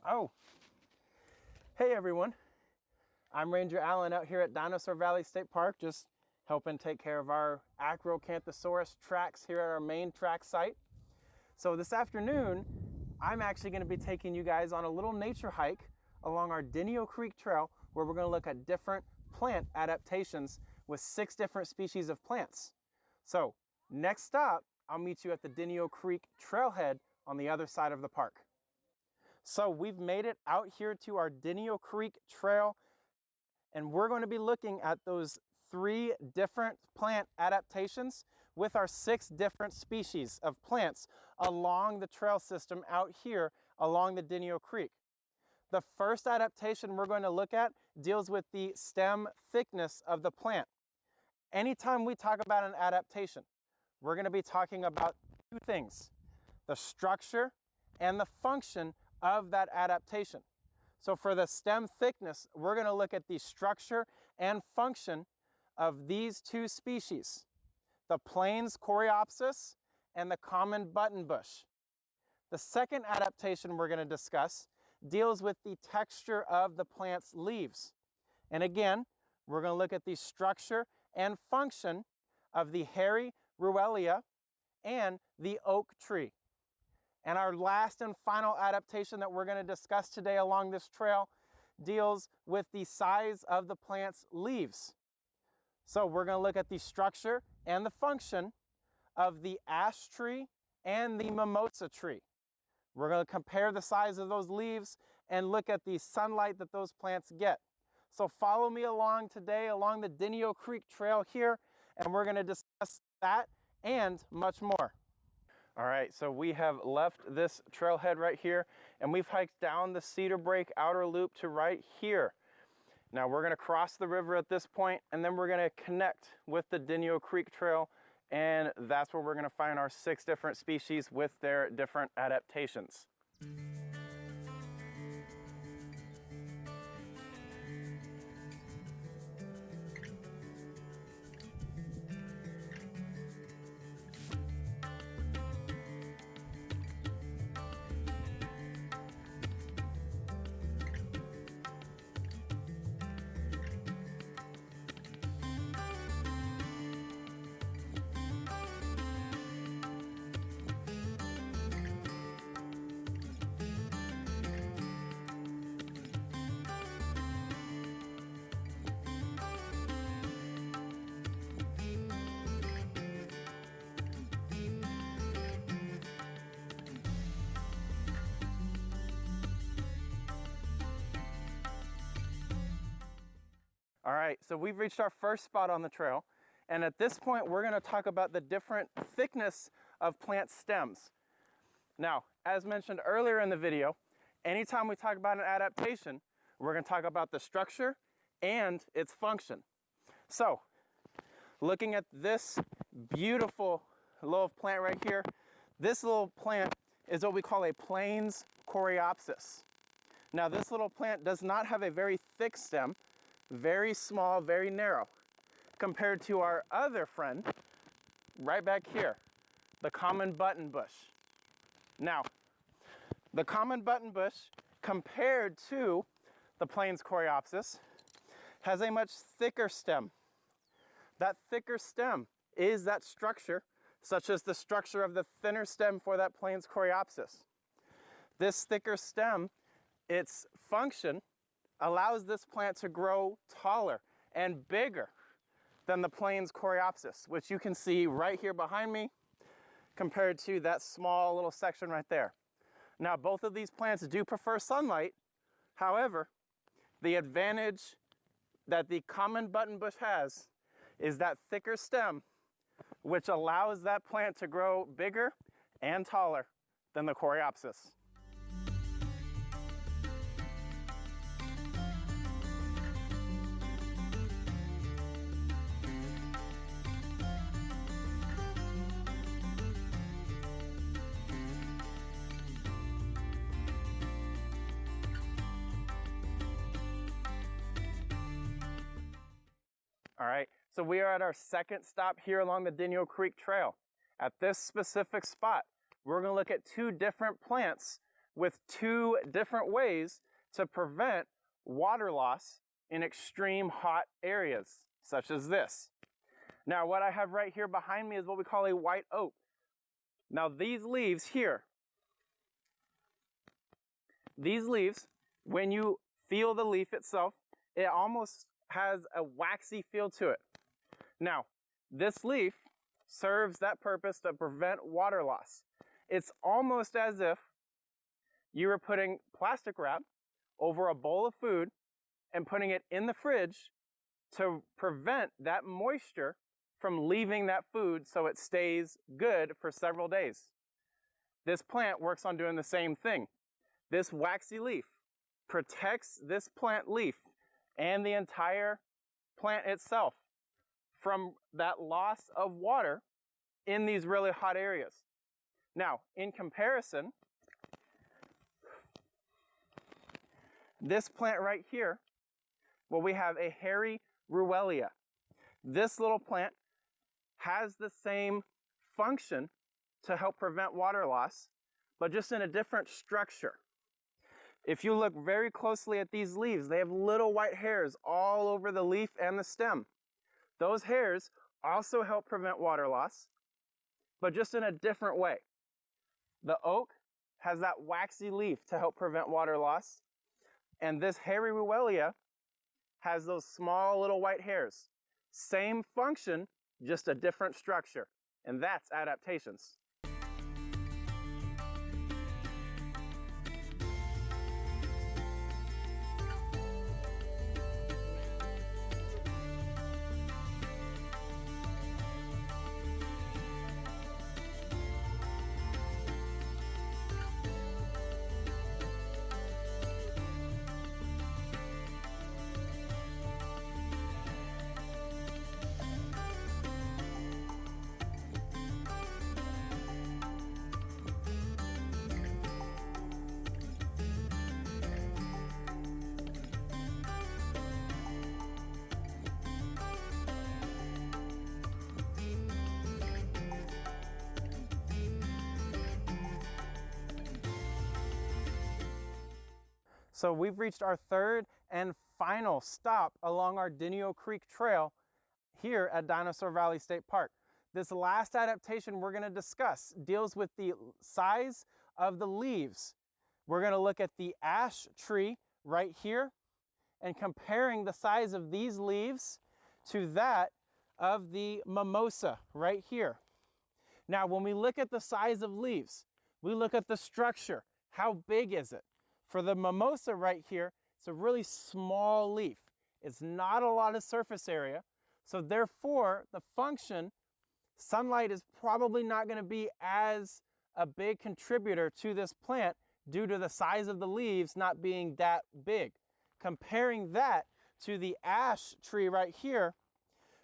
Oh, hey everyone. I'm Ranger Allen out here at Dinosaur Valley State Park, just helping take care of our Acrocanthosaurus tracks here at our main track site. So this afternoon, I'm actually going to be taking you guys on a little nature hike along our Denio Creek Trail, where we're going to look at different plant adaptations with 6 different species of plants. So next stop, I'll meet you at the Denio Creek Trailhead on the other side of the park. So we've made it out here to our Denio Creek Trail, and we're going to be looking at those 3 different plant adaptations with our 6 different species of plants along the trail system out here along the Denio Creek. The first adaptation we're going to look at deals with the stem thickness of the plant. Anytime we talk about an adaptation, we're going to be talking about 2 things: the structure and the function of that adaptation. So for the stem thickness, we're going to look at the structure and function of these 2 species, the plains coreopsis and the common buttonbush. The second adaptation we're going to discuss deals with the texture of the plant's leaves. And again, we're going to look at the structure and function of the hairy Ruellia and the oak tree. And our last and final adaptation that we're going to discuss today along this trail deals with the size of the plant's leaves. So we're going to look at the structure and the function of the ash tree and the mimosa tree. We're going to compare the size of those leaves and look at the sunlight that those plants get. So follow me along today along the Denio Creek Trail here, and we're going to discuss that and much more. All right, so we have left this trailhead right here, and we've hiked down the Cedar Break outer loop to right here. Now we're going to cross the river at this point, and then we're going to connect with the Denio Creek Trail, and that's where we're going to find our 6 different species with their different adaptations. All right, so we've reached our first spot on the trail, and at this point we're going to talk about the different thickness of plant stems. Now, as mentioned earlier in the video, anytime we talk about an adaptation, we're going to talk about the structure and its function. So, looking at this beautiful little plant right here, this little plant is what we call a plains coreopsis. Now, this little plant does not have a very thick stem, very small, very narrow, compared to our other friend right back here, the common buttonbush. Now, the common buttonbush, compared to the plains coreopsis, has a much thicker stem. That thicker stem is that structure, such as the structure of the thinner stem for that plains coreopsis. This thicker stem, its function, allows this plant to grow taller and bigger than the plains coreopsis, which you can see right here behind me compared to that small little section right there. Now, both of these plants do prefer sunlight. However, the advantage that the common buttonbush has is that thicker stem, which allows that plant to grow bigger and taller than the coreopsis. All right, so we are at our second stop here along the Denio Creek Trail. At this specific spot, we're going to look at 2 different plants with 2 different ways to prevent water loss in extreme hot areas, such as this. Now, what I have right here behind me is what we call a white oak. Now, these leaves here, when you feel the leaf itself, it almost has a waxy feel to it. Now, this leaf serves that purpose to prevent water loss. It's almost as if you were putting plastic wrap over a bowl of food and putting it in the fridge to prevent that moisture from leaving that food so it stays good for several days. This plant works on doing the same thing. This waxy leaf protects this plant leaf and the entire plant itself from that loss of water in these really hot areas. Now, in comparison, this plant right here, well, we have a hairy Ruellia. This little plant has the same function to help prevent water loss, but just in a different structure. If you look very closely at these leaves, they have little white hairs all over the leaf and the stem. Those hairs also help prevent water loss, but just in a different way. The oak has that waxy leaf to help prevent water loss, and this hairy Ruellia has those small little white hairs. Same function, just a different structure, and that's adaptations. So we've reached our 3rd and final stop along our Denio Creek Trail here at Dinosaur Valley State Park. This last adaptation we're going to discuss deals with the size of the leaves. We're going to look at the ash tree right here and comparing the size of these leaves to that of the mimosa right here. Now, when we look at the size of leaves, we look at the structure. How big is it? For the mimosa right here, it's a really small leaf. It's not a lot of surface area, so therefore the function, sunlight is probably not going to be as a big contributor to this plant due to the size of the leaves not being that big. Comparing that to the ash tree right here,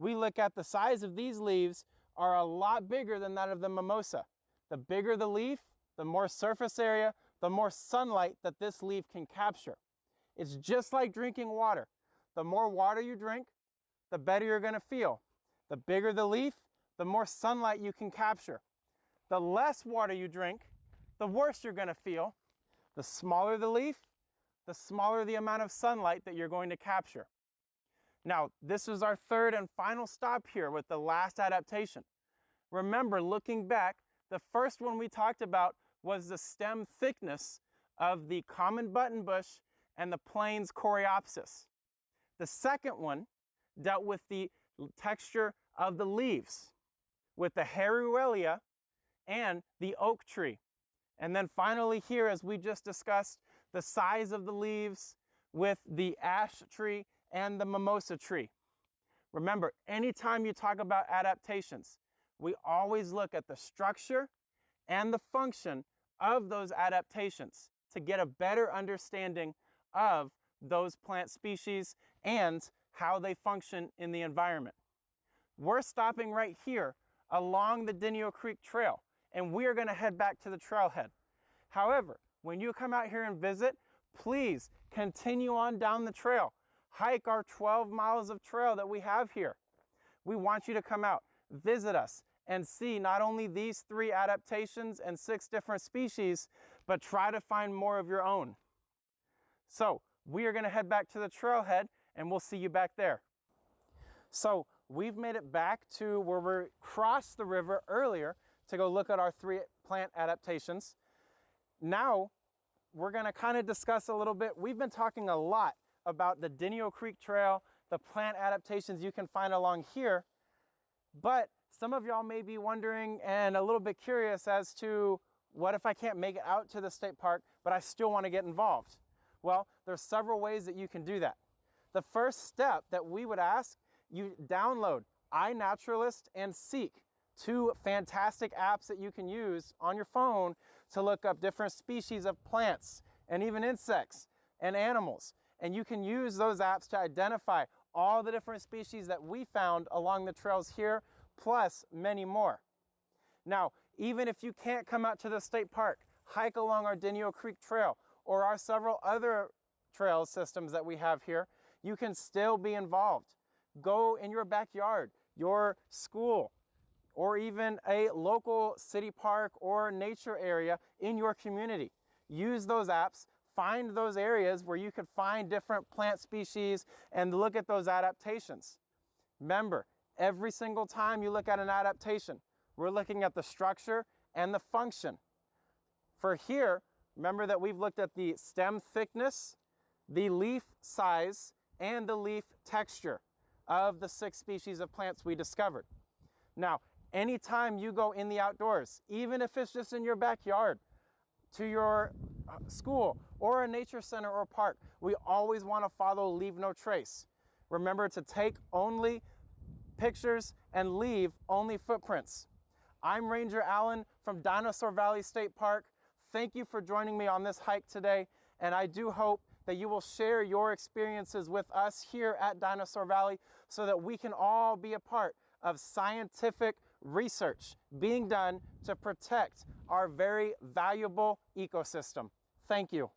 we look at the size of these leaves are a lot bigger than that of the mimosa. The bigger the leaf, the more surface area, the more sunlight that this leaf can capture. It's just like drinking water. The more water you drink, the better you're going to feel. The bigger the leaf, the more sunlight you can capture. The less water you drink, the worse you're going to feel. The smaller the leaf, the smaller the amount of sunlight that you're going to capture. Now, this is our 3rd and final stop here with the last adaptation. Remember, looking back, the first one we talked about was the stem thickness of the common buttonbush and the plains coreopsis. The second one dealt with the texture of the leaves with the hairy Ruellia and the oak tree. And then finally here, as we just discussed, the size of the leaves with the ash tree and the mimosa tree. Remember, anytime you talk about adaptations, we always look at the structure and the function of those adaptations to get a better understanding of those plant species and how they function in the environment. We're stopping right here along the Denio Creek Trail, and we are going to head back to the trailhead. However, when you come out here and visit, please continue on down the trail. Hike our 12 miles of trail that we have here. We want you to come out, visit us, and see not only these 3 adaptations and 6 different species, but try to find more of your own. So we are going to head back to the trailhead and we'll see you back there. So we've made it back to where we crossed the river earlier to go look at our 3 plant adaptations. Now we're going to kind of discuss a little bit. We've been talking a lot about the Denio Creek Trail, the plant adaptations you can find along here, but some of y'all may be wondering and a little bit curious as to what if I can't make it out to the state park, but I still want to get involved? Well, there's several ways that you can do that. The first step that we would ask, you download iNaturalist and Seek, 2 fantastic apps that you can use on your phone to look up different species of plants and even insects and animals. And you can use those apps to identify all the different species that we found along the trails here, plus many more. Now, even if you can't come out to the state park, hike along our Denio Creek Trail or our several other trail systems that we have here, you can still be involved. Go in your backyard, your school, or even a local city park or nature area in your community. Use those apps, find those areas where you could find different plant species and look at those adaptations. Remember, every single time you look at an adaptation, we're looking at the structure and the function. For here, remember that we've looked at the stem thickness, the leaf size, and the leaf texture of the 6 species of plants we discovered. Now, anytime you go in the outdoors, even if it's just in your backyard, to your school or a nature center or park, we always want to follow leave no trace. Remember to take only pictures and leave only footprints. I'm Ranger Allen from Dinosaur Valley State Park. Thank you for joining me on this hike today, and I do hope that you will share your experiences with us here at Dinosaur Valley so that we can all be a part of scientific research being done to protect our very valuable ecosystem. Thank you.